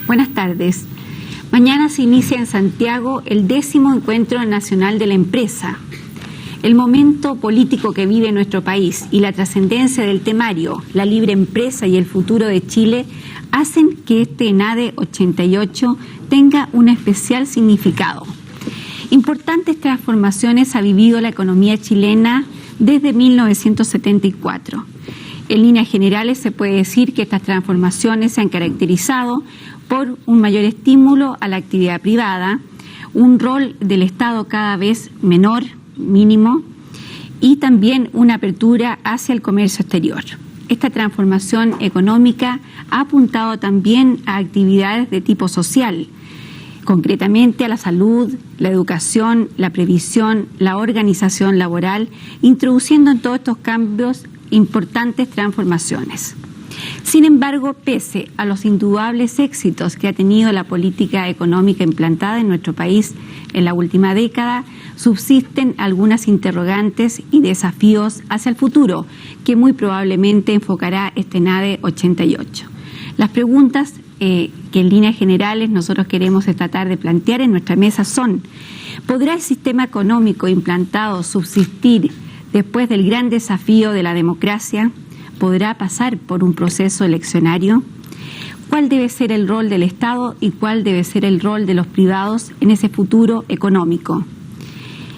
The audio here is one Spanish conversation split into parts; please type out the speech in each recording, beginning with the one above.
Buenas tardes. Mañana se inicia en Santiago el 10º Encuentro Nacional de la Empresa. El momento político que vive nuestro país y la trascendencia del temario, la libre empresa y el futuro de Chile, hacen que este ENADE 88 tenga un especial significado. Importantes transformaciones ha vivido la economía chilena desde 1974. En líneas generales se puede decir que estas transformaciones se han caracterizado por un mayor estímulo a la actividad privada, un rol del Estado cada vez menor, mínimo, y también una apertura hacia el comercio exterior. Esta transformación económica ha apuntado también a actividades de tipo social, concretamente a la salud, la educación, la previsión, la organización laboral, introduciendo en todos estos cambios importantes transformaciones. Sin embargo, pese a los indudables éxitos que ha tenido la política económica implantada en nuestro país en la última década, subsisten algunas interrogantes y desafíos hacia el futuro que muy probablemente enfocará este ENADE 88. Las preguntas que en líneas generales nosotros queremos tratar de plantear en nuestra mesa son: ¿podrá el sistema económico implantado subsistir después del gran desafío de la democracia? ¿Podrá pasar por un proceso eleccionario? ¿Cuál debe ser el rol del Estado y cuál debe ser el rol de los privados en ese futuro económico?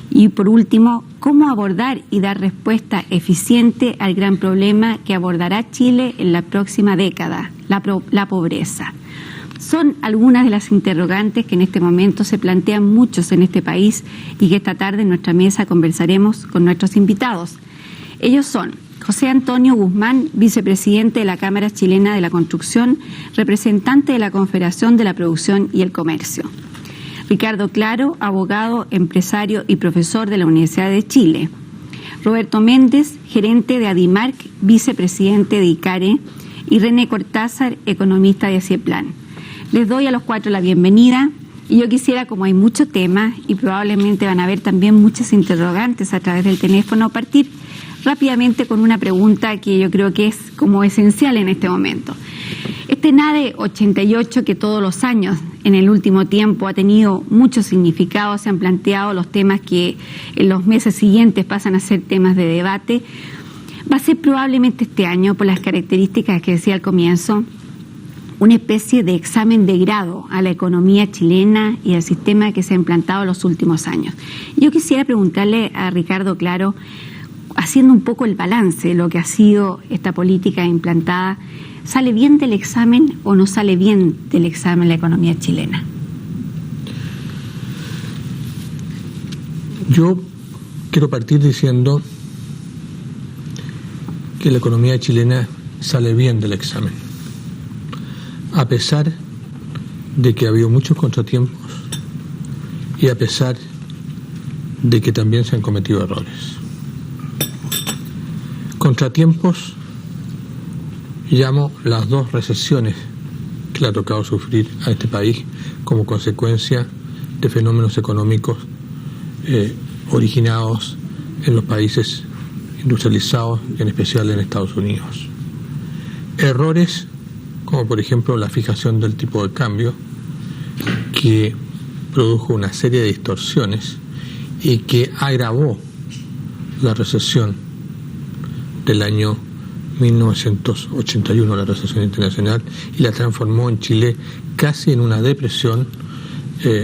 Y por último, ¿cómo abordar y dar respuesta eficiente al gran problema que abordará Chile en la próxima década, la pobreza? Son algunas de las interrogantes que en este momento se plantean muchos en este país y que esta tarde en nuestra mesa conversaremos con nuestros invitados. Ellos son José Antonio Guzmán, vicepresidente de la Cámara Chilena de la Construcción, representante de la Confederación de la Producción y el Comercio. Ricardo Claro, abogado, empresario y profesor de la Universidad de Chile. Roberto Méndez, gerente de Adimarc, vicepresidente de ICARE. Y René Cortázar, economista de Acieplan. Les doy a los cuatro la bienvenida y yo quisiera, como hay mucho tema y probablemente van a haber también muchas interrogantes a través del teléfono, partir rápidamente con una pregunta que yo creo que es como esencial en este momento. Este ENADE 88, que todos los años en el último tiempo ha tenido mucho significado, se han planteado los temas que en los meses siguientes pasan a ser temas de debate, va a ser probablemente este año, por las características que decía al comienzo, una especie de examen de grado a la economía chilena y al sistema que se ha implantado en los últimos años. Yo quisiera preguntarle a Ricardo Claro, haciendo un poco el balance de lo que ha sido esta política implantada, ¿sale bien del examen o no sale bien del examen la economía chilena? Yo quiero partir diciendo que la economía chilena sale bien del examen, a pesar de que ha habido muchos contratiempos y a pesar de que también se han cometido errores. Contratiempos llamo las dos recesiones que le ha tocado sufrir a este país como consecuencia de fenómenos económicos originados en los países industrializados y en especial en Estados Unidos. Errores como por ejemplo la fijación del tipo de cambio, que produjo una serie de distorsiones y que agravó la recesión del año 1981, la recesión internacional, y la transformó en Chile casi en una depresión.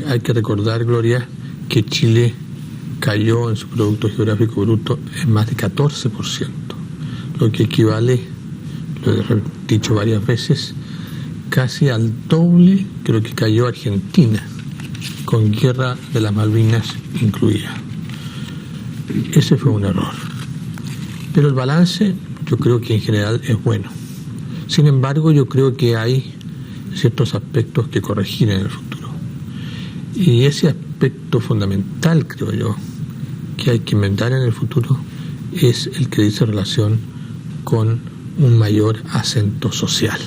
Hay que recordar, Gloria, que Chile cayó en su Producto Geográfico Bruto en más de 14%, lo que equivale, lo he dicho varias veces, casi al doble que lo que cayó Argentina, con Guerra de las Malvinas incluida. Ese fue un error. Pero el balance yo creo que en general es bueno. Sin embargo, yo creo que hay ciertos aspectos que corregir en el futuro. Y ese aspecto fundamental, creo yo, que hay que inventar en el futuro es el que dice relación con un mayor acento social.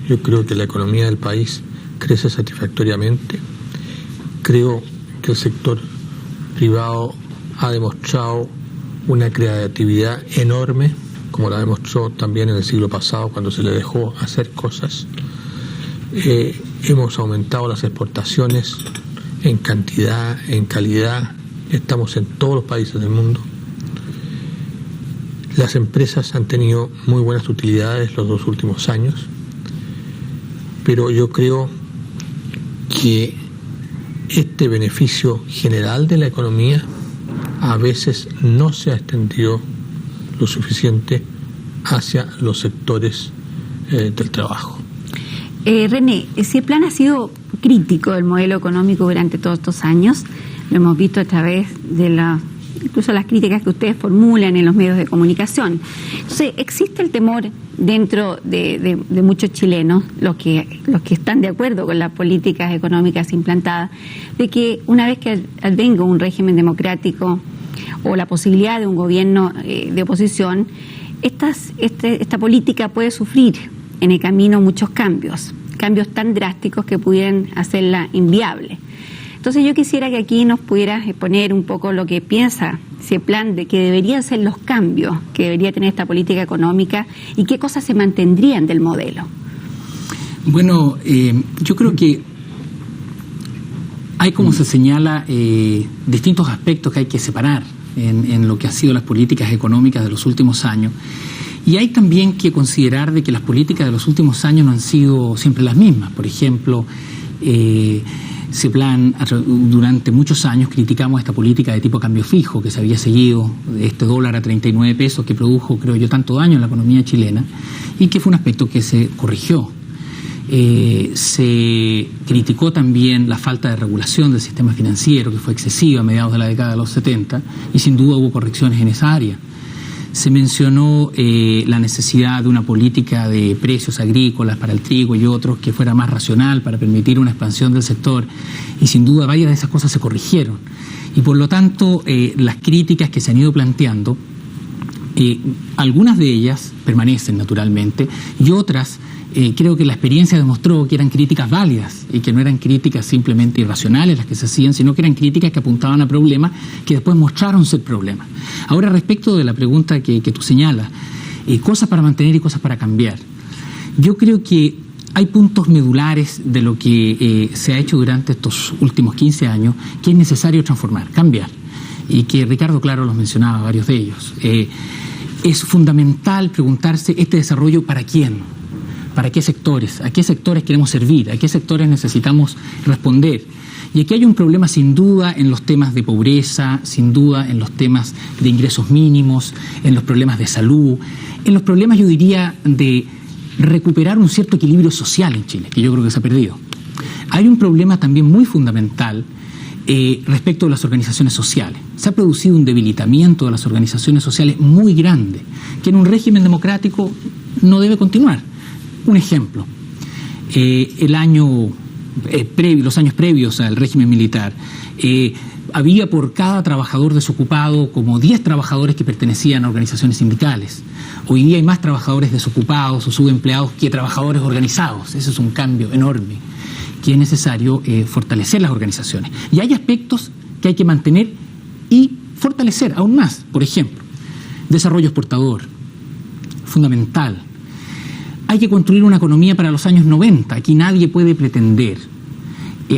Yo creo que la economía del país crece satisfactoriamente. Creo que el sector privado ha demostrado una creatividad enorme, como la demostró también en el siglo pasado cuando se le dejó hacer cosas. hemos aumentado las exportaciones en cantidad, en calidad, estamos en todos los países del mundo. Las empresas han tenido muy buenas utilidades los 2 últimos años, pero yo creo que este beneficio general de la economía a veces no se ha extendido lo suficiente hacia los sectores del trabajo. René, CIEPLAN ha sido crítico del modelo económico durante todos estos años. Lo hemos visto a través de incluso las críticas que ustedes formulan en los medios de comunicación. Entonces, existe el temor dentro de muchos chilenos, los que están de acuerdo con las políticas económicas implantadas, de que una vez que advenga un régimen democrático o la posibilidad de un gobierno de oposición, esta política puede sufrir en el camino muchos cambios tan drásticos que pudieran hacerla inviable. Entonces yo quisiera que aquí nos pudieras exponer un poco lo que piensa CIEPLAN de que deberían ser los cambios que debería tener esta política económica y qué cosas se mantendrían del modelo. Bueno, yo creo que hay, como se señala, distintos aspectos que hay que separar en lo que han sido las políticas económicas de los últimos años. Y hay también que considerar de que las políticas de los últimos años no han sido siempre las mismas. Por ejemplo, CIEPLAN, durante muchos años criticamos esta política de tipo cambio fijo que se había seguido, este dólar a 39 pesos que produjo, creo yo, tanto daño en la economía chilena y que fue un aspecto que se corrigió. Se criticó también la falta de regulación del sistema financiero, que fue excesiva a mediados de la década de los 70, y sin duda hubo correcciones en esa área. Se mencionó la necesidad de una política de precios agrícolas para el trigo y otros que fuera más racional para permitir una expansión del sector, y sin duda varias de esas cosas se corrigieron. Y por lo tanto, las críticas que se han ido planteando, algunas de ellas permanecen naturalmente, y otras creo que la experiencia demostró que eran críticas válidas y que no eran críticas simplemente irracionales las que se hacían, sino que eran críticas que apuntaban a problemas que después mostraron ser problemas. Ahora, respecto de la pregunta que tú señalas, cosas para mantener y cosas para cambiar, yo creo que hay puntos medulares de lo que se ha hecho durante estos últimos 15 años que es necesario transformar, cambiar, y que Ricardo Claro los mencionaba, varios de ellos. Es fundamental preguntarse este desarrollo ¿para quién? ¿Para qué sectores? ¿A qué sectores queremos servir? ¿A qué sectores necesitamos responder? Y aquí hay un problema sin duda en los temas de pobreza, sin duda en los temas de ingresos mínimos, en los problemas de salud, en los problemas, yo diría, de recuperar un cierto equilibrio social en Chile, que yo creo que se ha perdido. Hay un problema también muy fundamental respecto de las organizaciones sociales. Se ha producido un debilitamiento de las organizaciones sociales muy grande, que en un régimen democrático no debe continuar. Un ejemplo, los años previos al régimen militar, había por cada trabajador desocupado como 10 trabajadores que pertenecían a organizaciones sindicales. Hoy día hay más trabajadores desocupados o subempleados que trabajadores organizados. Ese es un cambio enorme, que es necesario fortalecer las organizaciones. Y hay aspectos que hay que mantener y fortalecer aún más. Por ejemplo, desarrollo exportador, fundamental. Hay que construir una economía para los años 90. Aquí nadie puede pretender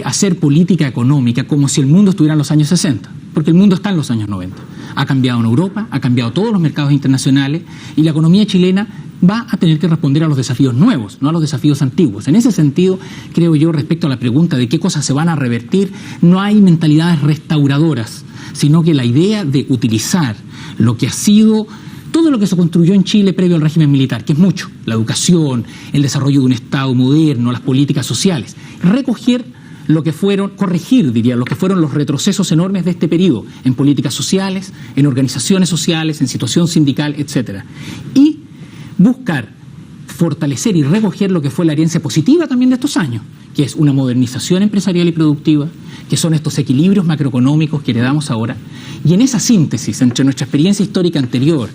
hacer política económica como si el mundo estuviera en los años 60, porque el mundo está en los años 90. Ha cambiado en Europa, ha cambiado todos los mercados internacionales, y la economía chilena va a tener que responder a los desafíos nuevos, no a los desafíos antiguos. En ese sentido, creo yo, respecto a la pregunta de qué cosas se van a revertir, no hay mentalidades restauradoras, sino que la idea de utilizar lo que ha sido todo lo que se construyó en Chile previo al régimen militar, que es mucho: la educación, el desarrollo de un Estado moderno, las políticas sociales, corregir, lo que fueron los retrocesos enormes de este periodo en políticas sociales, en organizaciones sociales, en situación sindical, etcétera, y buscar fortalecer y recoger lo que fue la herencia positiva también de estos años, que es una modernización empresarial y productiva, que son estos equilibrios macroeconómicos que heredamos ahora. Y en esa síntesis entre nuestra experiencia histórica anterior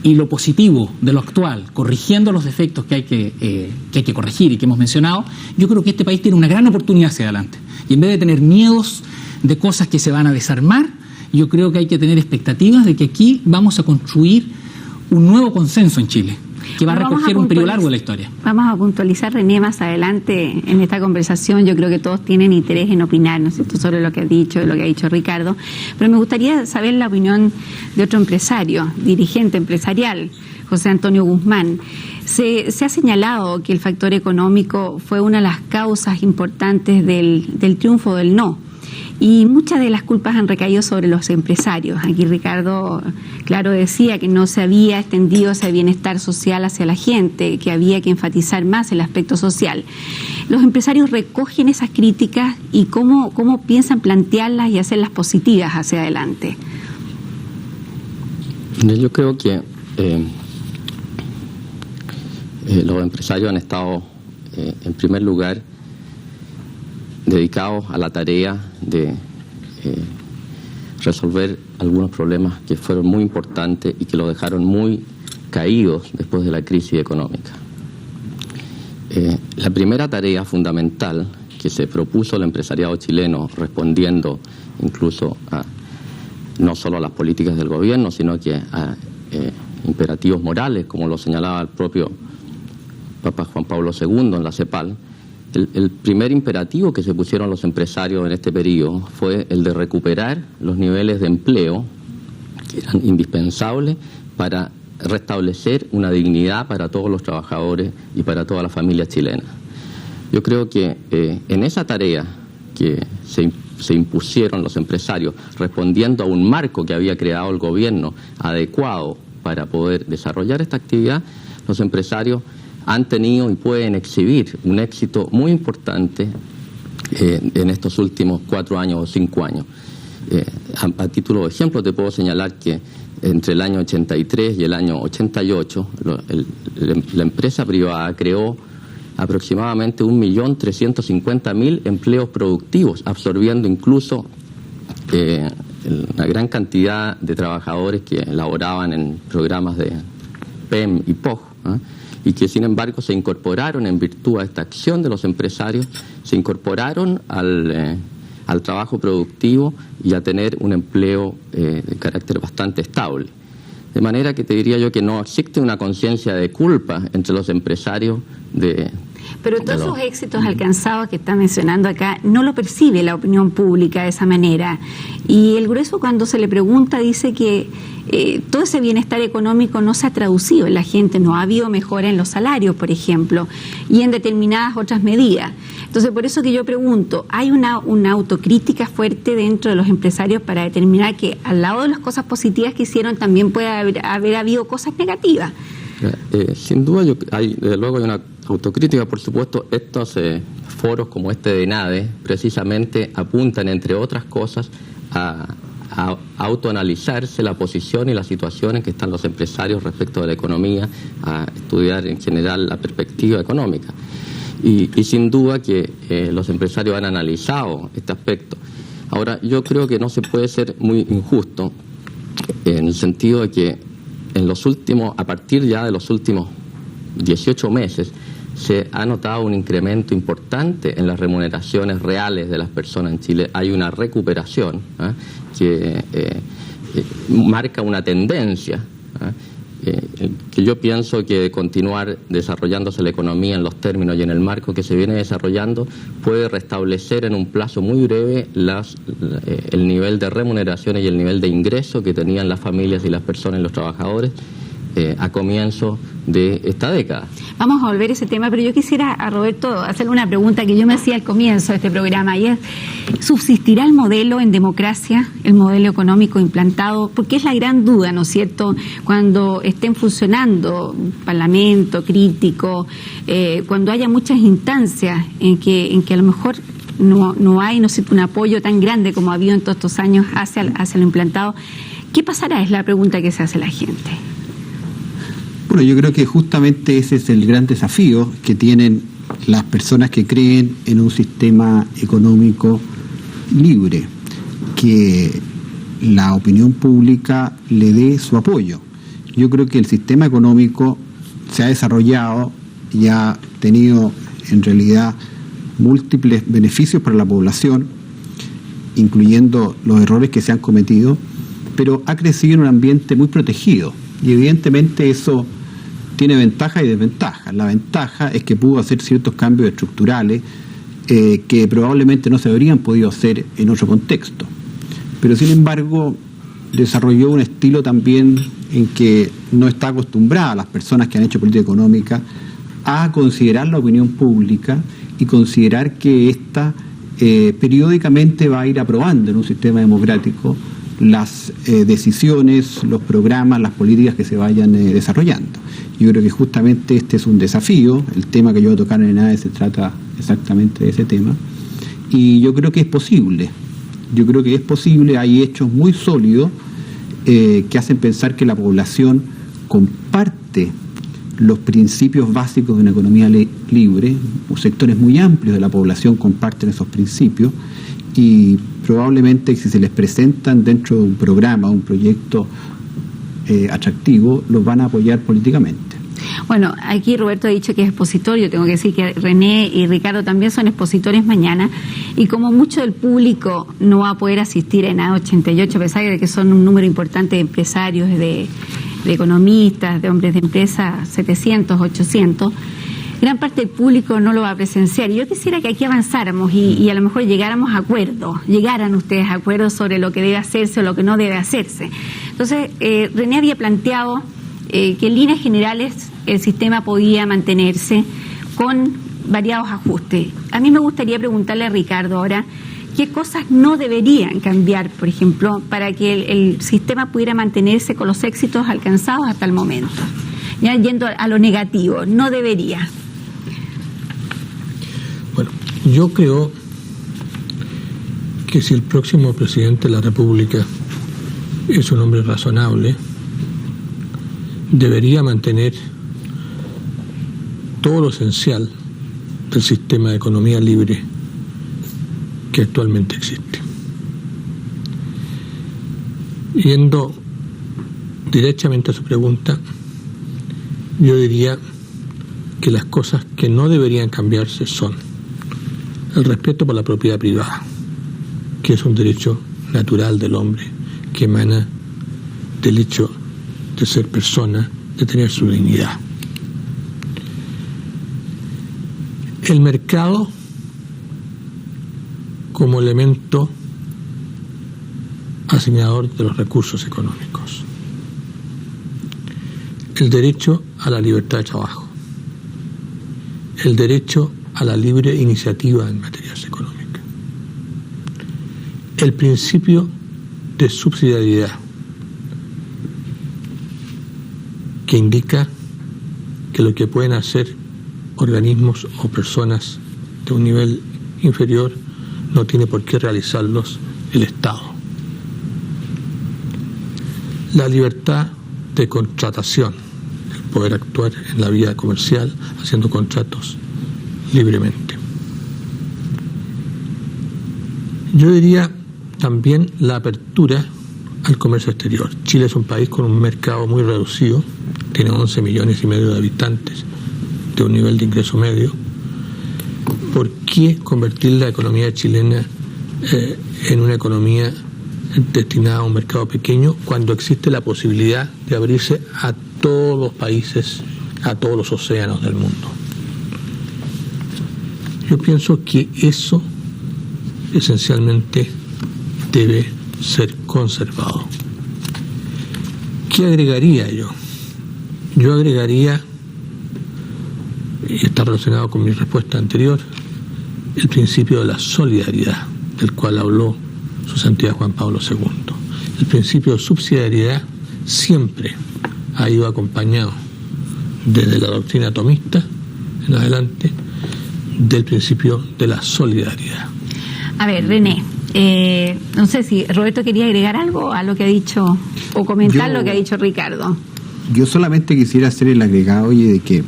y lo positivo de lo actual, corrigiendo los defectos que hay que corregir y que hemos mencionado, yo creo que este país tiene una gran oportunidad hacia adelante. Y en vez de tener miedos de cosas que se van a desarmar, yo creo que hay que tener expectativas de que aquí vamos a construir un nuevo consenso en Chile. que va a recoger un periodo largo de la historia. Vamos a puntualizar, René, más adelante en esta conversación. Yo creo que todos tienen interés en opinar, ¿no es cierto?, sobre lo que ha dicho Ricardo, pero me gustaría saber la opinión de otro empresario, dirigente empresarial, José Antonio Guzmán. Se ha señalado que el factor económico fue una de las causas importantes del triunfo del no. Y muchas de las culpas han recaído sobre los empresarios. Aquí Ricardo, claro, decía que no se había extendido ese bienestar social hacia la gente, que había que enfatizar más el aspecto social. ¿Los empresarios recogen esas críticas y cómo piensan plantearlas y hacerlas positivas hacia adelante? Yo creo que los empresarios han estado, en primer lugar, dedicados a la tarea de resolver algunos problemas que fueron muy importantes y que lo dejaron muy caídos después de la crisis económica. La primera tarea fundamental que se propuso el empresariado chileno, respondiendo incluso a no solo a las políticas del gobierno, sino que a imperativos morales, como lo señalaba el propio Papa Juan Pablo II en la CEPAL, el primer imperativo que se pusieron los empresarios en este periodo fue el de recuperar los niveles de empleo que eran indispensables para restablecer una dignidad para todos los trabajadores y para toda la familia chilena. Yo creo que en esa tarea que se impusieron los empresarios, respondiendo a un marco que había creado el gobierno adecuado para poder desarrollar esta actividad, los empresarios han tenido y pueden exhibir un éxito muy importante en estos últimos 4 años o 5 años. A título de ejemplo te puedo señalar que entre el año 83 y el año 88 la empresa privada creó aproximadamente 1.350.000 empleos productivos, absorbiendo incluso una gran cantidad de trabajadores que laboraban en programas de PEM y POG, y que sin embargo se incorporaron en virtud a esta acción de los empresarios, se incorporaron al trabajo productivo y a tener un empleo de carácter bastante estable. De manera que te diría yo que no existe una conciencia de culpa entre los empresarios Pero todos esos éxitos alcanzados que está mencionando acá no lo percibe la opinión pública de esa manera. Y el grueso, cuando se le pregunta, dice que todo ese bienestar económico no se ha traducido en la gente, no ha habido mejora en los salarios, por ejemplo, y en determinadas otras medidas. Entonces, por eso que yo pregunto, ¿hay una autocrítica fuerte dentro de los empresarios para determinar que al lado de las cosas positivas que hicieron también puede haber habido cosas negativas? Sin duda, desde luego hay una autocrítica, por supuesto. Estos foros como este de NADE precisamente apuntan, entre otras cosas, a autoanalizarse la posición y la situación en que están los empresarios respecto de la economía, a estudiar en general la perspectiva económica. Y sin duda que los empresarios han analizado este aspecto. Ahora, yo creo que no se puede ser muy injusto en el sentido de que a partir ya de los últimos 18 meses, se ha notado un incremento importante en las remuneraciones reales de las personas en Chile. Hay una recuperación que marca una tendencia que yo pienso que de continuar desarrollándose la economía en los términos y en el marco que se viene desarrollando, puede restablecer en un plazo muy breve el nivel de remuneraciones y el nivel de ingreso que tenían las familias y las personas y los trabajadores a comienzo de esta década. Vamos a volver a ese tema, pero yo quisiera a Roberto hacerle una pregunta que yo me hacía al comienzo de este programa, y es: ¿subsistirá el modelo en democracia, el modelo económico implantado? Porque es la gran duda, ¿no es cierto?, cuando estén funcionando parlamento crítico, cuando haya muchas instancias en que a lo mejor no hay, ¿no es cierto?, un apoyo tan grande como ha habido en todos estos años hacia lo implantado. ¿Qué pasará? Es la pregunta que se hace la gente. Bueno, yo creo que justamente ese es el gran desafío que tienen las personas que creen en un sistema económico libre, que la opinión pública le dé su apoyo. Yo creo que el sistema económico se ha desarrollado y ha tenido en realidad múltiples beneficios para la población, incluyendo los errores que se han cometido, pero ha crecido en un ambiente muy protegido, y evidentemente eso tiene ventajas y desventajas. La ventaja es que pudo hacer ciertos cambios estructurales que probablemente no se habrían podido hacer en otro contexto. Pero sin embargo desarrolló un estilo también en que no está acostumbrada a las personas que han hecho política económica a considerar la opinión pública y considerar que ésta periódicamente va a ir aprobando en un sistema democrático las decisiones, los programas, las políticas que se vayan desarrollando. Yo creo que justamente este es un desafío. El tema que yo voy a tocar en ENADE se trata exactamente de ese tema, y yo creo que es posible. Hay hechos muy sólidos que hacen pensar que la población comparte los principios básicos de una economía libre. Sectores muy amplios de la población comparten esos principios, y probablemente si se les presentan dentro de un programa, un proyecto atractivo, los van a apoyar políticamente. Bueno, aquí Roberto ha dicho que es expositor. Yo tengo que decir que René y Ricardo también son expositores mañana, y como mucho del público no va a poder asistir en A88, a pesar de que son un número importante de empresarios, de economistas, de hombres de empresa, 700, 800, gran parte del público no lo va a presenciar. Y yo quisiera que aquí avanzáramos y a lo mejor llegaran ustedes a acuerdos sobre lo que debe hacerse o lo que no debe hacerse. Entonces, René había planteado que en líneas generales el sistema podía mantenerse con variados ajustes. A mí me gustaría preguntarle a Ricardo ahora qué cosas no deberían cambiar, por ejemplo, para que el sistema pudiera mantenerse con los éxitos alcanzados hasta el momento. Ya yendo a lo negativo, no debería. Bueno, yo creo que si el próximo presidente de la República es un hombre razonable, debería mantener todo lo esencial del sistema de economía libre que actualmente existe. Yendo directamente a su pregunta, yo diría que las cosas que no deberían cambiarse son el respeto por la propiedad privada, que es un derecho natural del hombre, que emana del hecho de ser persona, de tener su dignidad. El mercado como elemento asignador de los recursos económicos. El derecho a la libertad de trabajo. El derecho a la libre iniciativa en materias económicas. El principio de subsidiariedad, que indica que lo que pueden hacer organismos o personas de un nivel inferior no tiene por qué realizarlos el Estado. La libertad de contratación, el poder actuar en la vida comercial haciendo contratos libremente. Yo diría también la apertura al comercio exterior. Chile es un país con un mercado muy reducido, tiene 11 millones y medio de habitantes, de un nivel de ingreso medio. ¿Por qué convertir la economía chilena en una economía destinada a un mercado pequeño cuando existe la posibilidad de abrirse a todos los países, a todos los océanos del mundo? Yo pienso que eso esencialmente debe ser conservado. ¿Qué agregaría yo? Yo agregaría, y está relacionado con mi respuesta anterior, el principio de la solidaridad, del cual habló Su Santidad Juan Pablo II. El principio de subsidiariedad siempre ha ido acompañado, desde la doctrina tomista en adelante, del principio de la solidaridad. A ver, René, no sé si Roberto quería agregar algo a lo que ha dicho o comentar lo que ha dicho Ricardo. Yo solamente quisiera hacer el agregado, de que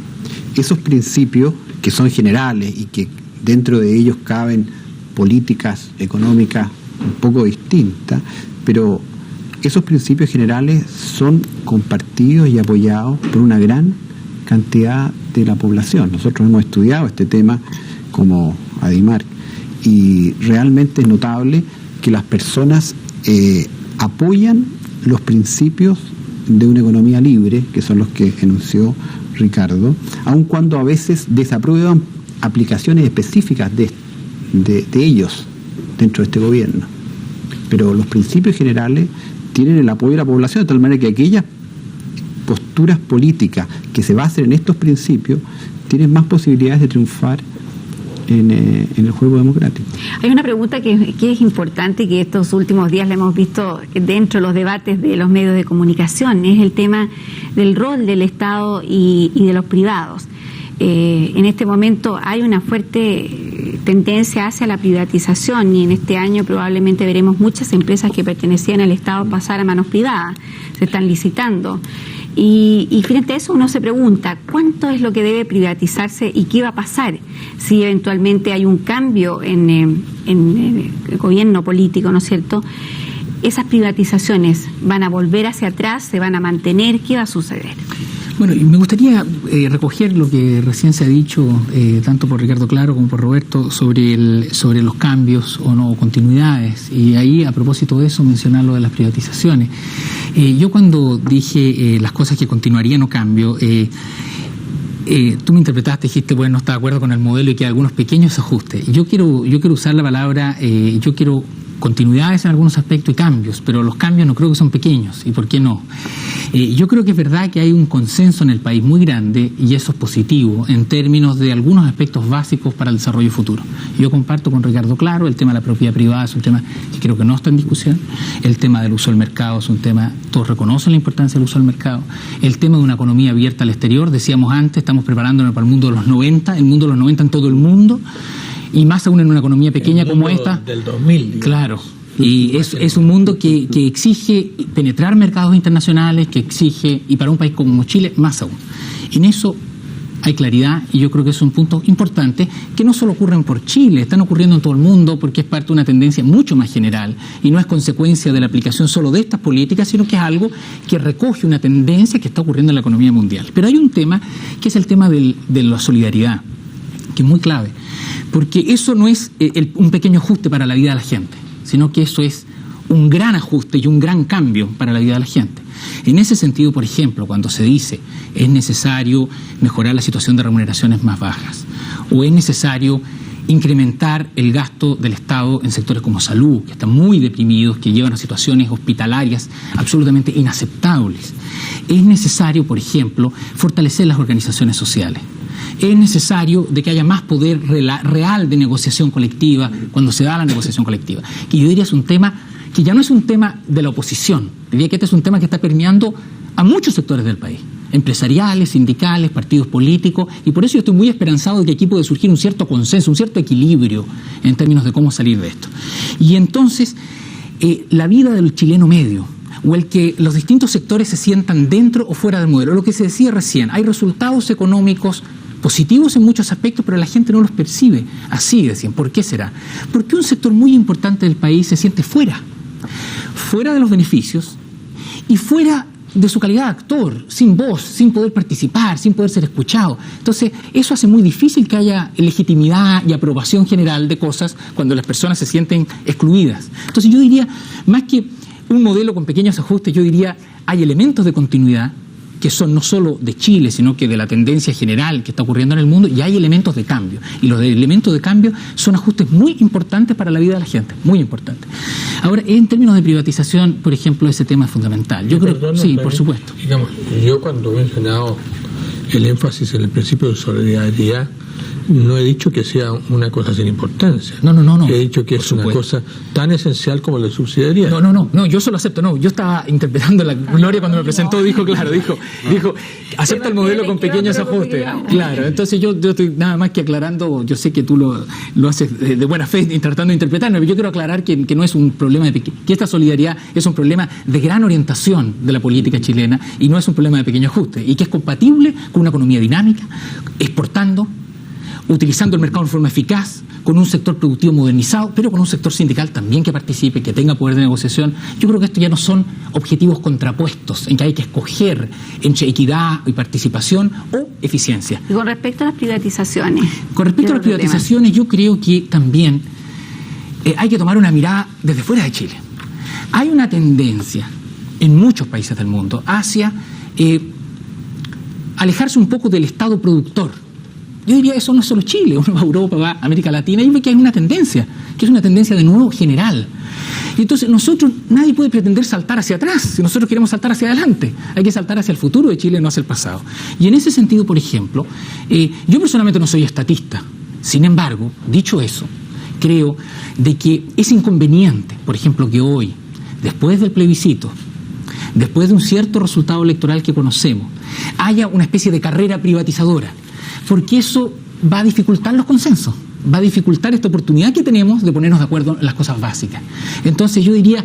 esos principios que son generales y que dentro de ellos caben políticas económicas un poco distintas, pero esos principios generales son compartidos y apoyados por una gran cantidad de la población. Nosotros hemos estudiado este tema como ADIMARC y realmente es notable que las personas apoyan los principios de una economía libre, que son los que enunció Ricardo, aun cuando a veces desaprueban aplicaciones específicas de ellos dentro de este gobierno. Pero los principios generales tienen el apoyo de la población, de tal manera que aquellas posturas políticas que se basen en estos principios tienen más posibilidades de triunfar en el juego democrático. Hay una pregunta que es importante, que estos últimos días la hemos visto dentro de los debates de los medios de comunicación, es el tema del rol del Estado y de los privados. En este momento hay una fuerte tendencia hacia la privatización y en este año probablemente veremos muchas empresas que pertenecían al Estado pasar a manos privadas, se están licitando. Y frente a eso uno se pregunta, ¿cuánto es lo que debe privatizarse y qué va a pasar si eventualmente hay un cambio en el gobierno político, ¿no es cierto? ¿Esas privatizaciones van a volver hacia atrás, se van a mantener? ¿Qué va a suceder? Bueno, y me gustaría recoger lo que recién se ha dicho, tanto por Ricardo Claro como por Roberto, sobre los cambios o no continuidades. Y ahí, a propósito de eso, mencionar lo de las privatizaciones. Yo cuando dije las cosas que continuarían o cambio, tú me interpretaste, dijiste, bueno, no está de acuerdo con el modelo y que hay algunos pequeños ajustes. Yo quiero usar la palabra, yo quiero continuidades en algunos aspectos y cambios, pero los cambios no creo que son pequeños. ¿Y por qué no? Yo creo que es verdad que hay un consenso en el país muy grande, y eso es positivo, en términos de algunos aspectos básicos para el desarrollo futuro. Yo comparto con Ricardo Claro, el tema de la propiedad privada es un tema que creo que no está en discusión, el tema del uso del mercado es un tema, todos reconocen la importancia del uso del mercado, el tema de una economía abierta al exterior, decíamos antes, estamos preparándonos para el mundo de los 90, el mundo de los 90 en todo el mundo, y más aún en una economía pequeña como esta. Del 2000, digamos. Claro. Y es un mundo que exige penetrar mercados internacionales, que exige, y para un país como Chile, más aún. En eso hay claridad, y yo creo que es un punto importante, que no solo ocurren por Chile, están ocurriendo en todo el mundo, porque es parte de una tendencia mucho más general, y no es consecuencia de la aplicación solo de estas políticas, sino que es algo que recoge una tendencia que está ocurriendo en la economía mundial. Pero hay un tema, que es el tema de la solidaridad, que es muy clave, porque eso no es un pequeño ajuste para la vida de la gente, sino que eso es un gran ajuste y un gran cambio para la vida de la gente. En ese sentido, por ejemplo, cuando se dice es necesario mejorar la situación de remuneraciones más bajas, o es necesario incrementar el gasto del Estado en sectores como salud, que están muy deprimidos, que llevan a situaciones hospitalarias absolutamente inaceptables, es necesario, por ejemplo, fortalecer las organizaciones sociales. Es necesario de que haya más poder real de negociación colectiva cuando se da la negociación colectiva. Que yo diría es un tema que ya no es un tema de la oposición. Diría que este es un tema que está permeando a muchos sectores del país. Empresariales, sindicales, partidos políticos. Y por eso yo estoy muy esperanzado de que aquí puede surgir un cierto consenso, un cierto equilibrio en términos de cómo salir de esto. Y entonces, la vida del chileno medio, o el que los distintos sectores se sientan dentro o fuera del modelo. Lo que se decía recién, hay resultados económicos positivos en muchos aspectos, pero la gente no los percibe. Así decían. ¿Por qué será? Porque un sector muy importante del país se siente fuera de los beneficios y fuera de su calidad de actor, sin voz, sin poder participar, sin poder ser escuchado. Entonces, eso hace muy difícil que haya legitimidad y aprobación general de cosas cuando las personas se sienten excluidas. Entonces, yo diría, más que un modelo con pequeños ajustes, yo diría, hay elementos de continuidad que son no solo de Chile, sino que de la tendencia general que está ocurriendo en el mundo, y hay elementos de cambio. Y los elementos de cambio son ajustes muy importantes para la vida de la gente, muy importantes. Ahora, en términos de privatización, por ejemplo, ese tema es fundamental. Yo creo, sí, por supuesto. Digamos, yo cuando he mencionado el énfasis en el principio de solidaridad, no he dicho que sea una cosa sin importancia. No. He dicho que es una cosa tan esencial como la subsidiariedad. No, yo solo acepto, no. Yo estaba interpretando la Gloria cuando me presentó, dijo, acepta el modelo con pequeños ajustes. Claro, entonces yo estoy nada más que aclarando, yo sé que tú lo haces de buena fe tratando de interpretarme, pero yo quiero aclarar que no es un problema que esta solidaridad es un problema de gran orientación de la política chilena y no es un problema de pequeño ajuste, y que es compatible con una economía dinámica, exportando, utilizando el mercado de forma eficaz, con un sector productivo modernizado, pero con un sector sindical también que participe, que tenga poder de negociación. Yo creo que esto ya no son objetivos contrapuestos, en que hay que escoger entre equidad y participación o eficiencia. Y con respecto a las privatizaciones. Con respecto a las privatizaciones, yo creo que también hay que tomar una mirada desde fuera de Chile. Hay una tendencia en muchos países del mundo hacia alejarse un poco del Estado productor. Yo diría, eso no es solo Chile, uno va a Europa, va a América Latina y ve que hay una tendencia, que es una tendencia de nuevo general. Y entonces nadie puede pretender saltar hacia atrás, si nosotros queremos saltar hacia adelante, hay que saltar hacia el futuro de Chile, no hacia el pasado. Y en ese sentido, por ejemplo, yo personalmente no soy estatista, sin embargo, dicho eso, creo de que es inconveniente, por ejemplo, que hoy, después del plebiscito, después de un cierto resultado electoral que conocemos, haya una especie de carrera privatizadora, porque eso va a dificultar los consensos, va a dificultar esta oportunidad que tenemos de ponernos de acuerdo en las cosas básicas. Entonces yo diría,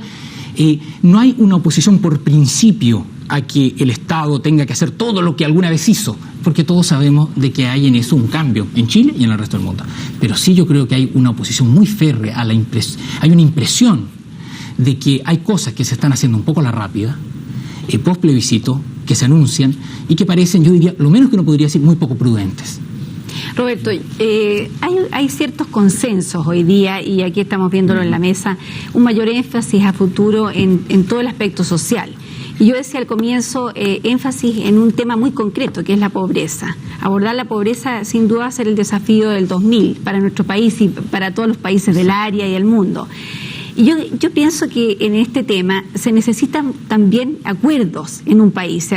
no hay una oposición por principio a que el Estado tenga que hacer todo lo que alguna vez hizo, porque todos sabemos de que hay en eso un cambio en Chile y en el resto del mundo. Pero sí yo creo que hay una oposición muy férrea a la hay una impresión de que hay cosas que se están haciendo un poco a la rápida, post plebiscito, que se anuncian y que parecen, yo diría, lo menos que uno podría decir, muy poco prudentes. Roberto, hay ciertos consensos hoy día, y aquí estamos viéndolo en la mesa, un mayor énfasis a futuro en todo el aspecto social. Y yo decía al comienzo, énfasis en un tema muy concreto, que es la pobreza. Abordar la pobreza sin duda va a ser el desafío del 2000 para nuestro país y para todos los países del área y el mundo. Y yo pienso que en este tema se necesitan también acuerdos en un país,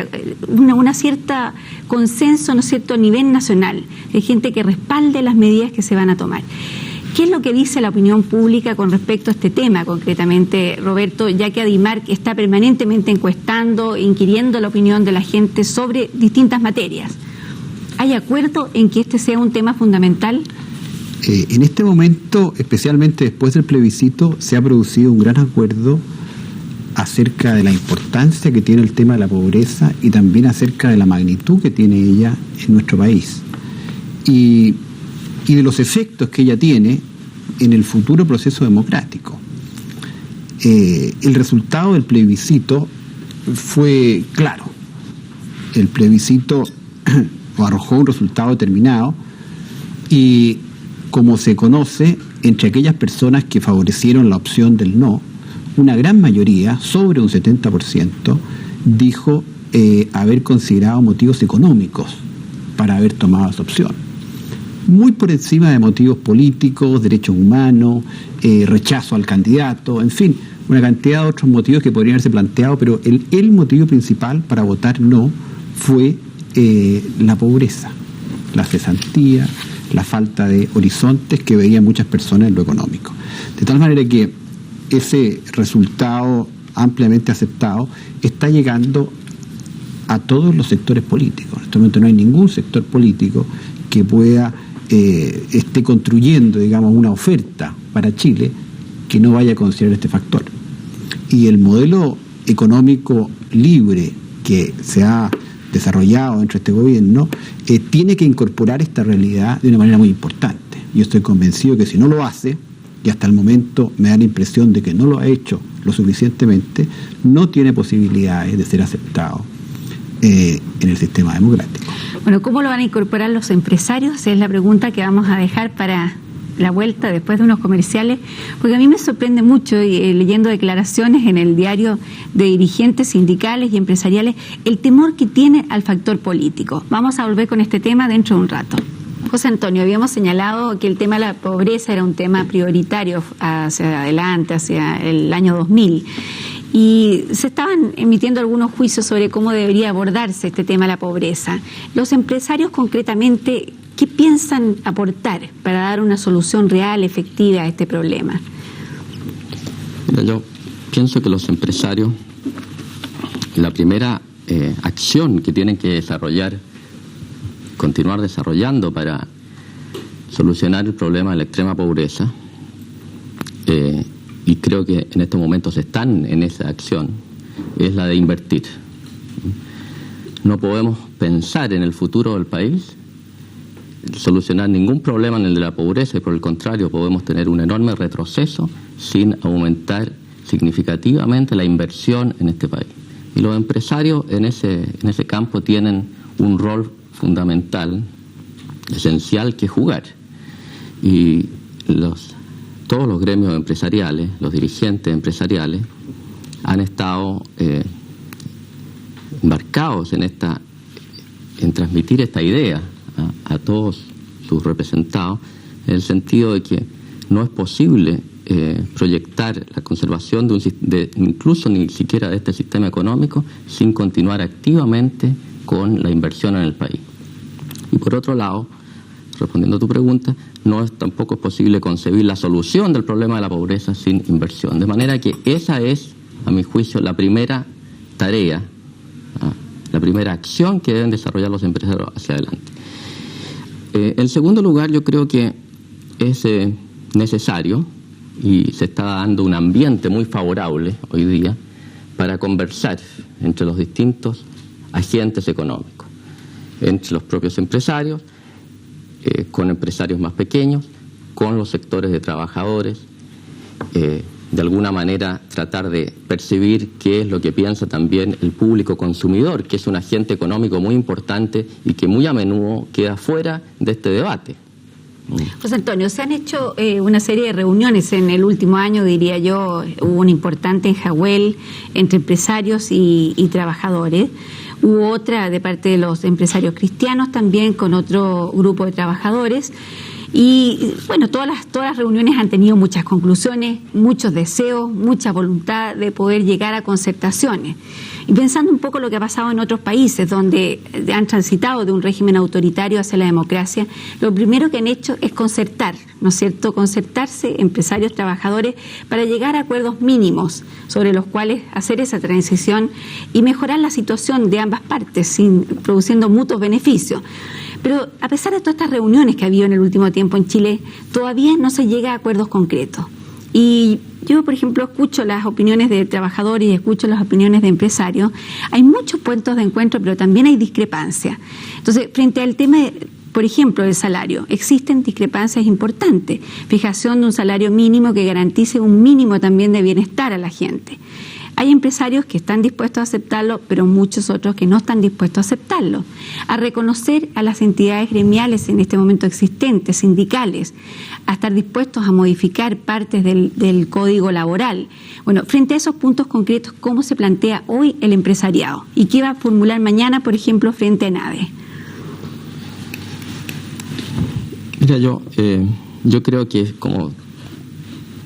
una cierta consenso, ¿no es cierto?, a nivel nacional, de gente que respalde las medidas que se van a tomar. ¿Qué es lo que dice la opinión pública con respecto a este tema concretamente, Roberto, ya que ADIMARC está permanentemente encuestando, inquiriendo la opinión de la gente sobre distintas materias? ¿Hay acuerdo en que este sea un tema fundamental? En este momento, especialmente después del plebiscito, se ha producido un gran acuerdo acerca de la importancia que tiene el tema de la pobreza y también acerca de la magnitud que tiene ella en nuestro país y de los efectos que ella tiene en el futuro proceso democrático. El resultado del plebiscito fue claro. El plebiscito arrojó un resultado determinado y, como se conoce, entre aquellas personas que favorecieron la opción del no, una gran mayoría, sobre un 70%, dijo haber considerado motivos económicos para haber tomado esa opción. Muy por encima de motivos políticos, derechos humanos, rechazo al candidato, en fin, una cantidad de otros motivos que podrían haberse planteado, pero el motivo principal para votar no fue la pobreza, la cesantía, la falta de horizontes que veían muchas personas en lo económico. De tal manera que ese resultado ampliamente aceptado está llegando a todos los sectores políticos. En este momento no hay ningún sector político que pueda esté construyendo, digamos, una oferta para Chile que no vaya a considerar este factor. Y el modelo económico libre que se ha desarrollado dentro de este gobierno tiene que incorporar esta realidad de una manera muy importante. Yo estoy convencido que si no lo hace, y hasta el momento me da la impresión de que no lo ha hecho lo suficientemente, no tiene posibilidades de ser aceptado en el sistema democrático. Bueno, ¿cómo lo van a incorporar los empresarios? Es la pregunta que vamos a dejar para la vuelta después de unos comerciales, porque a mí me sorprende mucho, leyendo declaraciones en el diario de dirigentes sindicales y empresariales, el temor que tiene al factor político. Vamos a volver con este tema dentro de un rato. José Antonio, habíamos señalado que el tema de la pobreza era un tema prioritario hacia adelante, hacia el año 2000. Y se estaban emitiendo algunos juicios sobre cómo debería abordarse este tema de la pobreza. Los empresarios concretamente, ¿qué piensan aportar para dar una solución real, efectiva a este problema? Mira, yo pienso que los empresarios, la primera acción que tienen que desarrollar, continuar desarrollando para solucionar el problema de la extrema pobreza, y creo que en estos momentos están en esa acción, es la de invertir. No podemos pensar en el futuro del país, solucionar ningún problema en el de la pobreza, y por el contrario podemos tener un enorme retroceso sin aumentar significativamente la inversión en este país. Y los empresarios en ese campo tienen un rol fundamental, esencial, que jugar. Y todos los gremios empresariales, los dirigentes empresariales, han estado embarcados en en transmitir esta idea a todos sus representados, en el sentido de que no es posible proyectar la conservación incluso ni siquiera de este sistema económico sin continuar activamente con la inversión en el país. Y por otro lado, respondiendo a tu pregunta, tampoco es posible concebir la solución del problema de la pobreza sin inversión. De manera que esa es, a mi juicio, la primera tarea, la primera acción que deben desarrollar los empresarios hacia adelante. En segundo lugar, yo creo que es necesario, y se está dando un ambiente muy favorable hoy día, para conversar entre los distintos agentes económicos, entre los propios empresarios, con empresarios más pequeños, con los sectores de trabajadores, de alguna manera tratar de percibir qué es lo que piensa también el público consumidor, que es un agente económico muy importante y que muy a menudo queda fuera de este debate. José Antonio, se han hecho una serie de reuniones en el último año, diría yo. Hubo una importante en Jahuel entre empresarios y trabajadores. Hubo otra de parte de los empresarios cristianos también con otro grupo de trabajadores. Y bueno, todas las reuniones han tenido muchas conclusiones, muchos deseos, mucha voluntad de poder llegar a concertaciones. Y pensando un poco lo que ha pasado en otros países donde han transitado de un régimen autoritario hacia la democracia, lo primero que han hecho es concertar, ¿no es cierto?, concertarse empresarios, trabajadores, para llegar a acuerdos mínimos sobre los cuales hacer esa transición y mejorar la situación de ambas partes, produciendo mutuos beneficios. Pero a pesar de todas estas reuniones que ha habido en el último tiempo en Chile, todavía no se llega a acuerdos concretos. Y yo, por ejemplo, escucho las opiniones de trabajadores y escucho las opiniones de empresarios. Hay muchos puntos de encuentro, pero también hay discrepancias. Entonces, frente al tema, por ejemplo, del salario, existen discrepancias importantes. Fijación de un salario mínimo que garantice un mínimo también de bienestar a la gente. Hay empresarios que están dispuestos a aceptarlo, pero muchos otros que no están dispuestos a aceptarlo. A reconocer a las entidades gremiales en este momento existentes, sindicales, a estar dispuestos a modificar partes del código laboral. Bueno, frente a esos puntos concretos, ¿cómo se plantea hoy el empresariado? ¿Y qué va a formular mañana, por ejemplo, frente a ENADE? Mira, yo creo que, como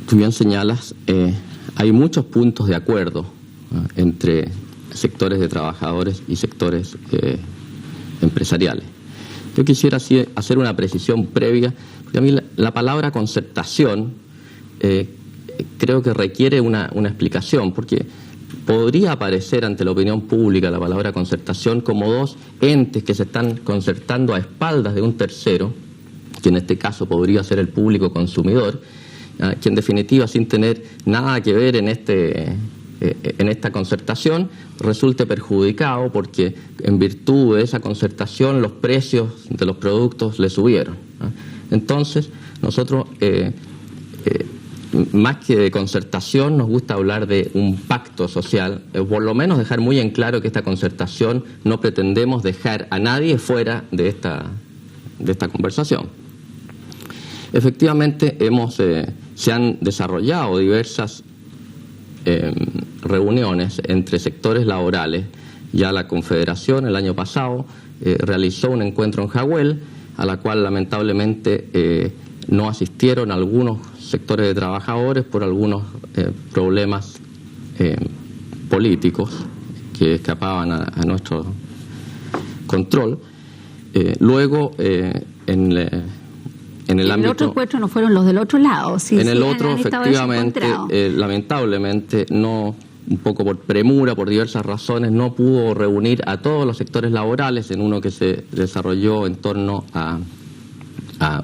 tú bien señalas, hay muchos puntos de acuerdo entre sectores de trabajadores y sectores empresariales. Yo quisiera hacer una precisión previa, porque a mí la palabra concertación creo que requiere una explicación, porque podría aparecer ante la opinión pública la palabra concertación como dos entes que se están concertando a espaldas de un tercero, que en este caso podría ser el público consumidor, que en definitiva, sin tener nada que ver en esta concertación, resulte perjudicado porque en virtud de esa concertación los precios de los productos le subieron. Entonces, nosotros, más que de concertación, nos gusta hablar de un pacto social, por lo menos dejar muy en claro que esta concertación no pretendemos dejar a nadie fuera de esta conversación. Efectivamente, se han desarrollado diversas reuniones entre sectores laborales. Ya la Confederación el año pasado realizó un encuentro en Jahuel, a la cual lamentablemente no asistieron algunos sectores de trabajadores por algunos problemas políticos que escapaban a nuestro control. Luego, en el otro encuentro no fueron los del otro lado. Sí, en el otro, efectivamente, lamentablemente, no, un poco por premura, por diversas razones, no pudo reunir a todos los sectores laborales en uno que se desarrolló en torno a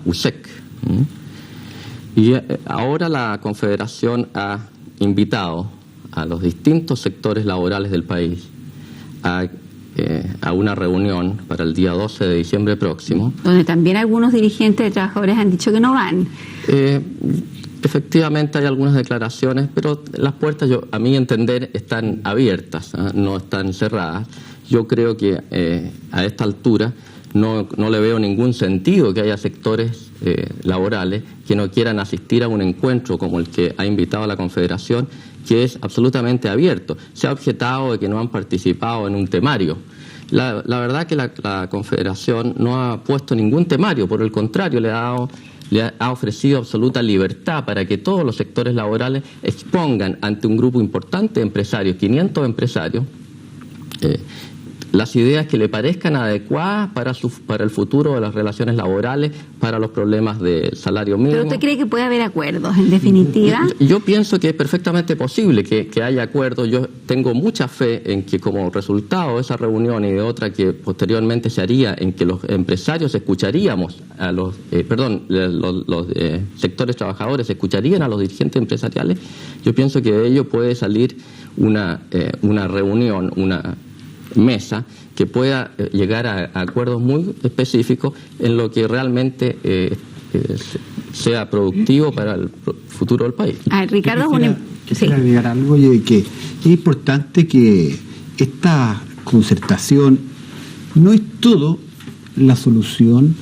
USEC. Y ahora la Confederación ha invitado a los distintos sectores laborales del país a una reunión para el día 12 de diciembre próximo. Donde también algunos dirigentes de trabajadores han dicho que no van. Efectivamente hay algunas declaraciones, pero las puertas, a mi entender, están abiertas, no están cerradas. Yo creo que a esta altura no le veo ningún sentido que haya sectores laborales que no quieran asistir a un encuentro como el que ha invitado a la Confederación, que es absolutamente abierto. Se ha objetado de que no han participado en un temario. La verdad que la Confederación no ha puesto ningún temario, por el contrario, le ha ofrecido absoluta libertad para que todos los sectores laborales expongan ante un grupo importante de empresarios, 500 empresarios, las ideas que le parezcan adecuadas para el futuro de las relaciones laborales, para los problemas del salario mínimo. ¿Pero usted cree que puede haber acuerdos, en definitiva? Yo pienso que es perfectamente posible que haya acuerdos. Yo tengo mucha fe en que como resultado de esa reunión y de otra que posteriormente se haría, en que los empresarios escucharíamos a los sectores trabajadores escucharían a los dirigentes empresariales, yo pienso que de ello puede salir una reunión, una mesa que pueda llegar a acuerdos muy específicos en lo que realmente sea productivo para el futuro del país. Ricardo, quisiera agregar algo, y que es importante que esta concertación no es todo la solución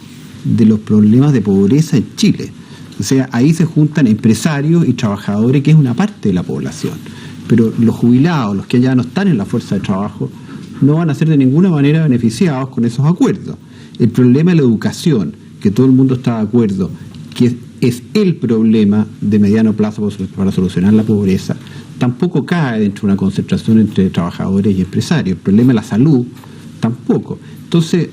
de los problemas de pobreza en Chile. O sea, ahí se juntan empresarios y trabajadores, que es una parte de la población, pero los jubilados, los que ya no están en la fuerza de trabajo, no van a ser de ninguna manera beneficiados con esos acuerdos. El problema de la educación, que todo el mundo está de acuerdo, que es el problema de mediano plazo para solucionar la pobreza, tampoco cae dentro de una concentración entre trabajadores y empresarios. El problema de la salud, tampoco. Entonces,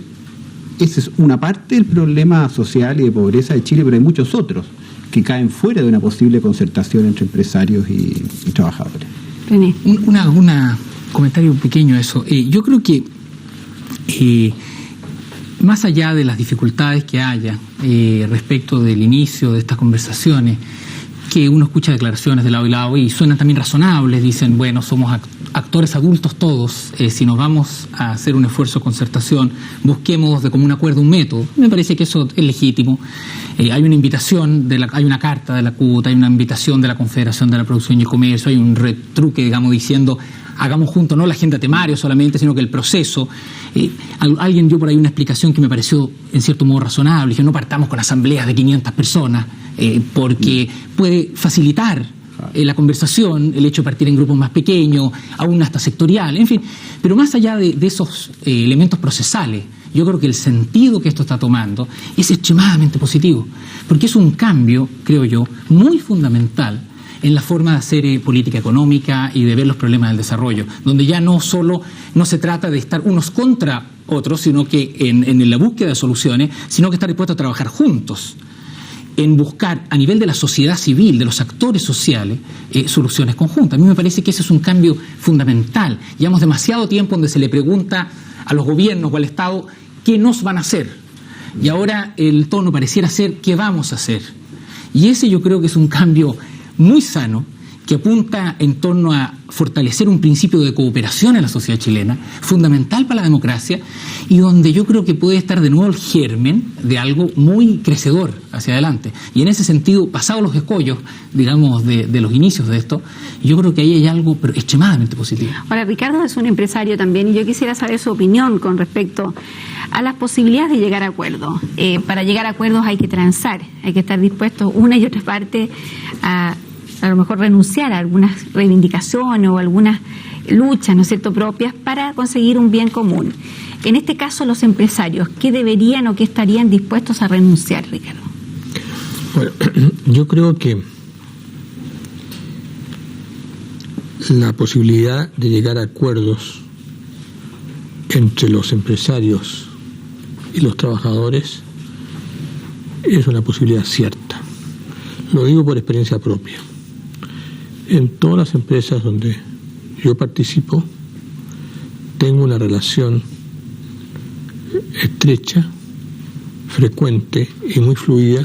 esa es una parte del problema social y de pobreza de Chile, pero hay muchos otros que caen fuera de una posible concertación entre empresarios y trabajadores. René. Una comentario pequeño a eso. Yo creo que más allá de las dificultades que haya respecto del inicio de estas conversaciones, que uno escucha declaraciones de lado y lado y suenan también razonables, dicen, bueno, somos actores adultos todos, si nos vamos a hacer un esfuerzo de concertación, busquemos de común acuerdo un método. Me parece que eso es legítimo. Hay una invitación, hay una carta de la CUT, hay una invitación de la Confederación de la Producción y el Comercio, hay un retruque, digamos, diciendo, hagamos juntos no la agenda temario solamente, sino que el proceso. Alguien dio por ahí una explicación que me pareció en cierto modo razonable, dije, no partamos con asambleas de 500 personas, porque puede facilitar la conversación, el hecho de partir en grupos más pequeños, aún hasta sectorial, en fin. Pero más allá de esos elementos procesales, yo creo que el sentido que esto está tomando es extremadamente positivo, porque es un cambio, creo yo, muy fundamental en la forma de hacer política económica y de ver los problemas del desarrollo, donde ya no se trata de estar unos contra otros, sino que en la búsqueda de soluciones, sino que estar dispuestos a trabajar juntos en buscar a nivel de la sociedad civil, de los actores sociales, soluciones conjuntas. A mí me parece que ese es un cambio fundamental. Llevamos demasiado tiempo donde se le pregunta a los gobiernos o al Estado qué nos van a hacer, y ahora el tono pareciera ser qué vamos a hacer. Y ese yo creo que es un cambio muy sano, que apunta en torno a fortalecer un principio de cooperación en la sociedad chilena, fundamental para la democracia, y donde yo creo que puede estar de nuevo el germen de algo muy crecedor hacia adelante. Y en ese sentido, pasados los escollos, digamos, de los inicios de esto, yo creo que ahí hay algo pero extremadamente positivo. Ahora, Ricardo es un empresario también, y yo quisiera saber su opinión con respecto a las posibilidades de llegar a acuerdos. Para llegar a acuerdos hay que transar, hay que estar dispuestos una y otra parte a lo mejor renunciar a algunas reivindicaciones o algunas luchas, ¿no es cierto?, propias para conseguir un bien común. En este caso, los empresarios, ¿qué deberían o qué estarían dispuestos a renunciar, Ricardo? Bueno, yo creo que la posibilidad de llegar a acuerdos entre los empresarios y los trabajadores es una posibilidad cierta. Lo digo por experiencia propia. En todas las empresas donde yo participo, tengo una relación estrecha, frecuente y muy fluida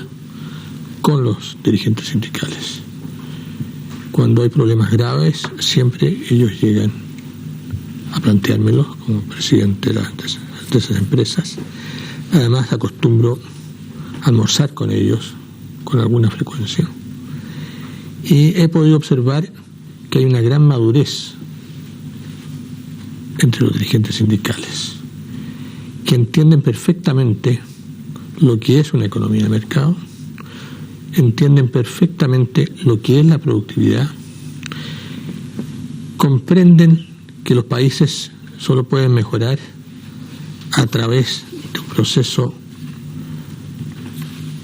con los dirigentes sindicales. Cuando hay problemas graves, siempre ellos llegan a planteármelos como presidente de esas empresas. Además, acostumbro a almorzar con ellos con alguna frecuencia. Y he podido observar que hay una gran madurez entre los dirigentes sindicales, que entienden perfectamente lo que es una economía de mercado, entienden perfectamente lo que es la productividad, comprenden que los países solo pueden mejorar a través de un proceso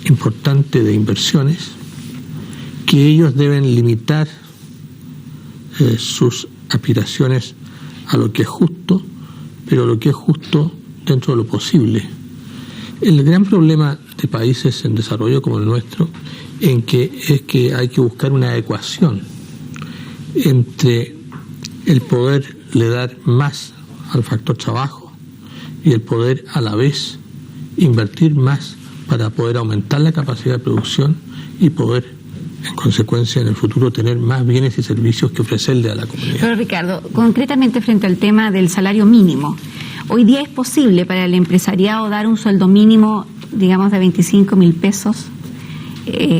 importante de inversiones, que ellos deben limitar sus aspiraciones a lo que es justo, pero lo que es justo dentro de lo posible. El gran problema de países en desarrollo como el nuestro es que hay que buscar una ecuación entre el poderle dar más al factor trabajo y el poder a la vez invertir más para poder aumentar la capacidad de producción y poder, en consecuencia, en el futuro tener más bienes y servicios que ofrecerle a la comunidad. Pero Ricardo, concretamente frente al tema del salario mínimo, hoy día es posible para el empresariado dar un sueldo mínimo, digamos, de 25.000 pesos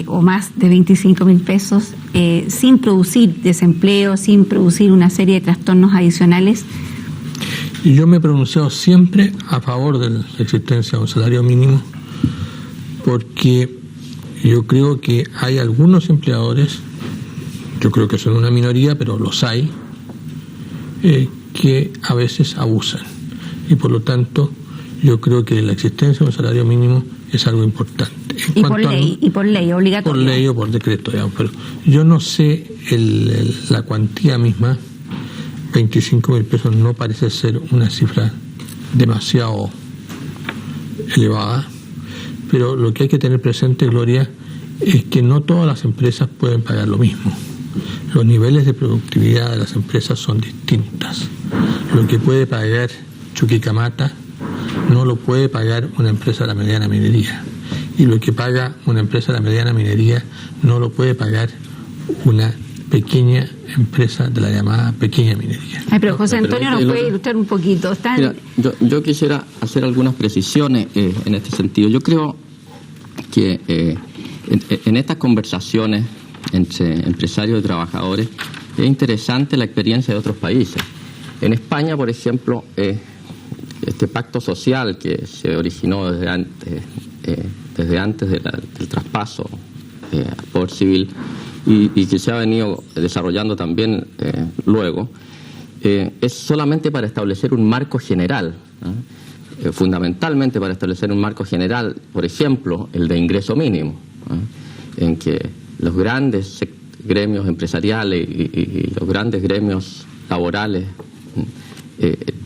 o más de 25.000 pesos sin producir desempleo, sin producir una serie de trastornos adicionales. Y yo me he pronunciado siempre a favor de la existencia de un salario mínimo, porque yo creo que hay algunos empleadores, yo creo que son una minoría, pero los hay, que a veces abusan. Y por lo tanto, yo creo que la existencia de un salario mínimo es algo importante. Y por ley, obligatorio. Por ley o por decreto, digamos, pero yo no sé la cuantía misma. 25.000 pesos no parece ser una cifra demasiado elevada, pero lo que hay que tener presente, Gloria, es que no todas las empresas pueden pagar lo mismo. Los niveles de productividad de las empresas son distintas. Lo que puede pagar Chuquicamata no lo puede pagar una empresa de la mediana minería, y lo que paga una empresa de la mediana minería no lo puede pagar una pequeña empresa de la llamada pequeña minería. Ay, pero José Antonio nos puede ilustrar un poquito. Mira, yo quisiera hacer algunas precisiones en este sentido. Yo creo que en estas conversaciones entre empresarios y trabajadores es interesante la experiencia de otros países. En España, por ejemplo, este pacto social que se originó desde antes del traspaso al poder civil y que se ha venido desarrollando también luego, es solamente para establecer un marco general, fundamentalmente para establecer un marco general, por ejemplo, el de ingreso mínimo, en que los grandes gremios empresariales y los grandes gremios laborales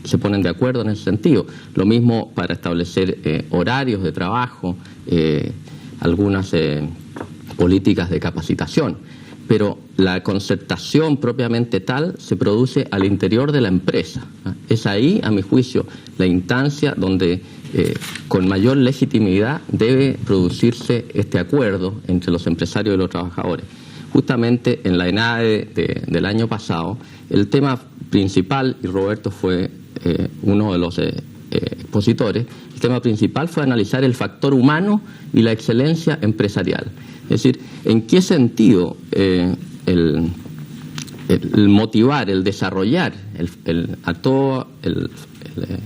se ponen de acuerdo en ese sentido. Lo mismo para establecer horarios de trabajo, algunas políticas de capacitación, pero la concertación propiamente tal se produce al interior de la empresa. Es ahí, a mi juicio, la instancia donde con mayor legitimidad debe producirse este acuerdo entre los empresarios y los trabajadores. Justamente en la ENADE del año pasado, el tema principal, y Roberto fue uno de los expositores, el tema principal fue analizar el factor humano y la excelencia empresarial. Es decir, en qué sentido el motivar, el desarrollar a todo el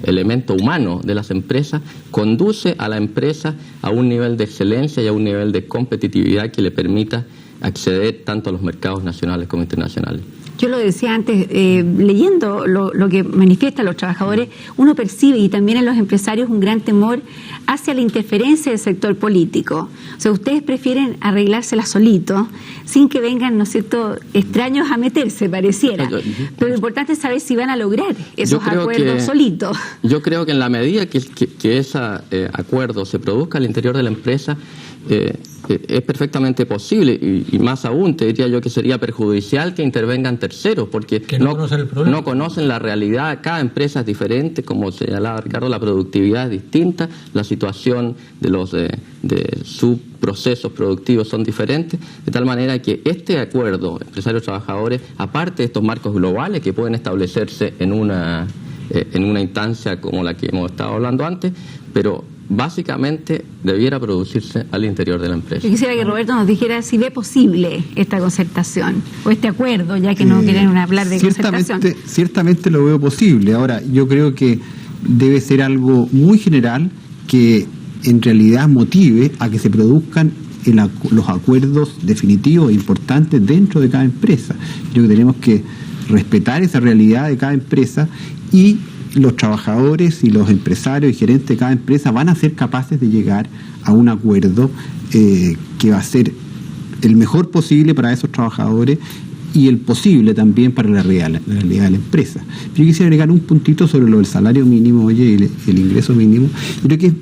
elemento humano de las empresas conduce a la empresa a un nivel de excelencia y a un nivel de competitividad que le permita acceder tanto a los mercados nacionales como internacionales. Yo lo decía antes, leyendo lo que manifiestan los trabajadores, uno percibe, y también en los empresarios, un gran temor hacia la interferencia del sector político. O sea, ustedes prefieren arreglársela solitos, sin que vengan, ¿no es cierto?, extraños a meterse, pareciera. Pero lo importante es saber si van a lograr esos acuerdos solitos. Yo creo que en la medida que ese acuerdo se produzca al interior de la empresa, es perfectamente posible, y más aún te diría yo que sería perjudicial que intervengan terceros, porque no conocen la realidad. Cada empresa es diferente, como señalaba Ricardo, la productividad es distinta, la situación de sus procesos productivos son diferentes, de tal manera que este acuerdo empresarios-trabajadores, aparte de estos marcos globales que pueden establecerse en una instancia como la que hemos estado hablando antes, pero básicamente debiera producirse al interior de la empresa. Yo quisiera que Roberto nos dijera si ve posible esta concertación o este acuerdo, ya que no quieren hablar de concertación. Ciertamente lo veo posible. Ahora, yo creo que debe ser algo muy general que en realidad motive a que se produzcan los acuerdos definitivos e importantes dentro de cada empresa. Creo que tenemos que respetar esa realidad de cada empresa y los trabajadores y los empresarios y gerentes de cada empresa van a ser capaces de llegar a un acuerdo que va a ser el mejor posible para esos trabajadores y el posible también para la realidad de la empresa. Yo quisiera agregar un puntito sobre lo del salario mínimo, y el ingreso mínimo. Yo creo que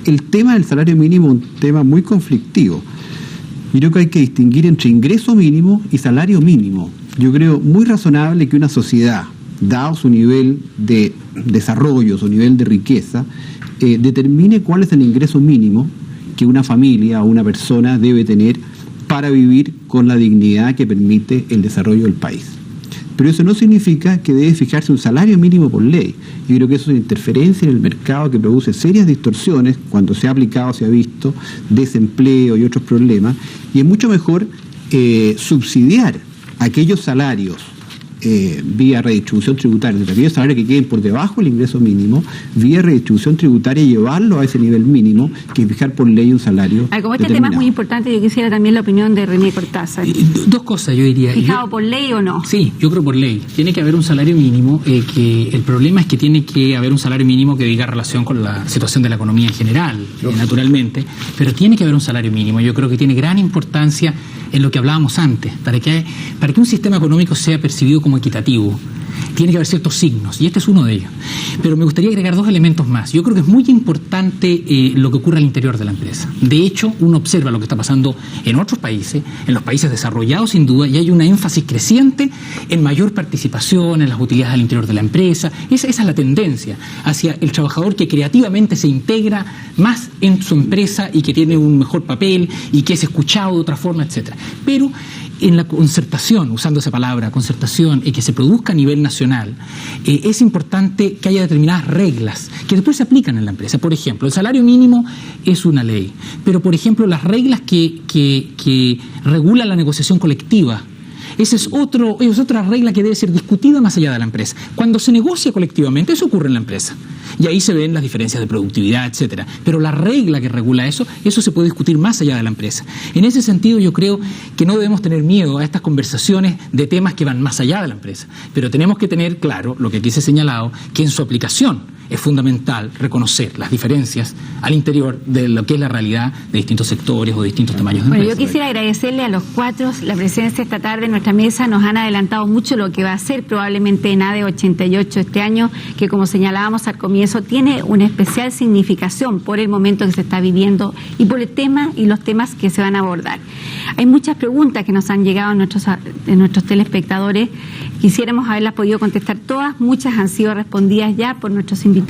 el tema del salario mínimo es un tema muy conflictivo. Yo creo que hay que distinguir entre ingreso mínimo y salario mínimo. Yo creo muy razonable que una sociedad, dado su nivel de desarrollo, su nivel de riqueza, determine cuál es el ingreso mínimo que una familia o una persona debe tener para vivir con la dignidad que permite el desarrollo del país. Pero eso no significa que debe fijarse un salario mínimo por ley. Yo creo que eso es una interferencia en el mercado que produce serias distorsiones cuando se ha aplicado, se ha visto desempleo y otros problemas, y es mucho mejor subsidiar aquellos salarios vía redistribución tributaria, aquellos salarios que queden por debajo del ingreso mínimo, vía redistribución tributaria, y llevarlo a ese nivel mínimo, que fijar por ley un salario como este tema es muy importante, yo quisiera también la opinión de René Cortázar. Dos cosas, yo diría. ¿Fijado por ley o no? Sí, yo creo por ley. Tiene que haber un salario mínimo, que el problema es que tiene que haber un salario mínimo que diga relación con la situación de la economía en general, naturalmente, pero tiene que haber un salario mínimo. Yo creo que tiene gran importancia en lo que hablábamos antes, para que un sistema económico sea percibido como equitativo. Tiene que haber ciertos signos, y este es uno de ellos. Pero me gustaría agregar dos elementos más. Yo creo que es muy importante lo que ocurre al interior de la empresa. De hecho, uno observa lo que está pasando en otros países, en los países desarrollados sin duda, y hay una énfasis creciente en mayor participación en las utilidades al interior de la empresa. Esa es la tendencia hacia el trabajador que creativamente se integra más en su empresa y que tiene un mejor papel y que es escuchado de otra forma, etcétera. Pero en la concertación, usando esa palabra, concertación, y que se produzca a nivel nacional, es importante que haya determinadas reglas que después se aplican en la empresa. Por ejemplo, el salario mínimo es una ley, pero por ejemplo las reglas que regulan la negociación colectiva, esa es otra regla que debe ser discutida más allá de la empresa. Cuando se negocia colectivamente, eso ocurre en la empresa. Y ahí se ven las diferencias de productividad, etcétera. Pero la regla que regula eso se puede discutir más allá de la empresa. En ese sentido, yo creo que no debemos tener miedo a estas conversaciones de temas que van más allá de la empresa. Pero tenemos que tener claro, lo que aquí se ha señalado, que en su aplicación es fundamental reconocer las diferencias al interior de lo que es la realidad de distintos sectores o de distintos tamaños de empresas. Bueno, yo quisiera agradecerle a los cuatro la presencia esta tarde en nuestra mesa. Nos han adelantado mucho lo que va a ser probablemente en ADE 88 este año, que como señalábamos al comienzo, tiene una especial significación por el momento que se está viviendo y por el tema y los temas que se van a abordar. Hay muchas preguntas que nos han llegado de nuestros telespectadores. Quisiéramos haberlas podido contestar todas, muchas han sido respondidas ya por nuestros invitados,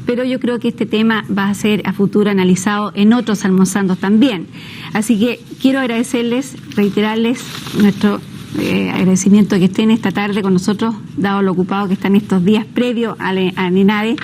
pero yo creo que este tema va a ser a futuro analizado en otros almorzandos también. Así que quiero agradecerles, reiterarles nuestro agradecimiento de que estén esta tarde con nosotros, dado lo ocupado que están estos días previos a ENADE.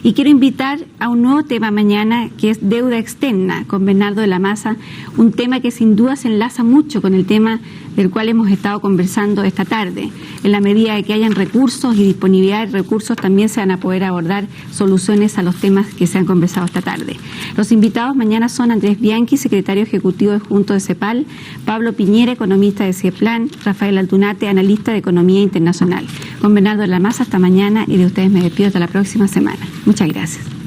Y quiero invitar a un nuevo tema mañana, que es deuda externa, con Bernardo de la Maza, un tema que sin duda se enlaza mucho con el tema del cual hemos estado conversando esta tarde. En la medida de que hayan recursos y disponibilidad de recursos, también se van a poder abordar soluciones a los temas que se han conversado esta tarde. Los invitados mañana son Andrés Bianchi, secretario ejecutivo adjunto de CEPAL, Pablo Piñera, economista de CIEPLAN, Rafael Altunate, analista de economía internacional. Con Bernardo de la Maza, hasta mañana, y de ustedes me despido hasta la próxima semana. Muchas gracias.